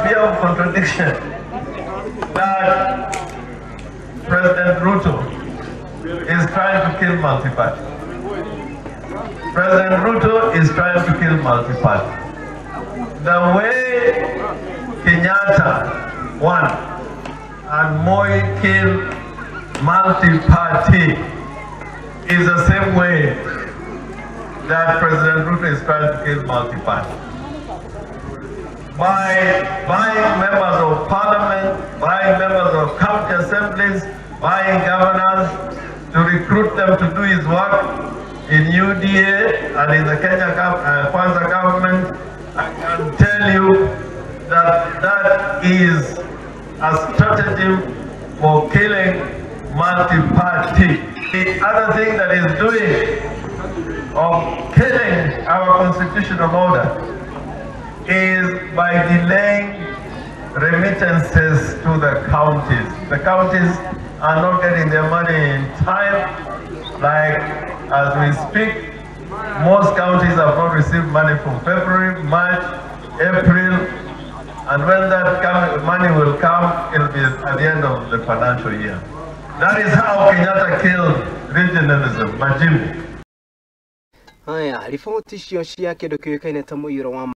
fear of contradiction that President Ruto is trying to kill multi-party. President Ruto is trying to kill multi-party. The way Kenyatta won and Moi killed multi-party is the same way that President Ruto is trying to kill multi-party. By buying members of parliament, buying members of county assemblies, buying governors to recruit them to do his work in UDA and in the Kenya Kwanza government, I can tell you that that is a strategy for killing multi-party. The other thing that is doing of killing our constitutional order is by delaying remittances to the counties. The counties are not getting their money in time. Like as we speak, most counties have not received money from February, March, April, and when that money will come, it will be at the end of the financial year. That is how Kenyatta killed regionalism, Majimbo. Haya, ripoti cio cia kindu kiukaine ta Miihuro wa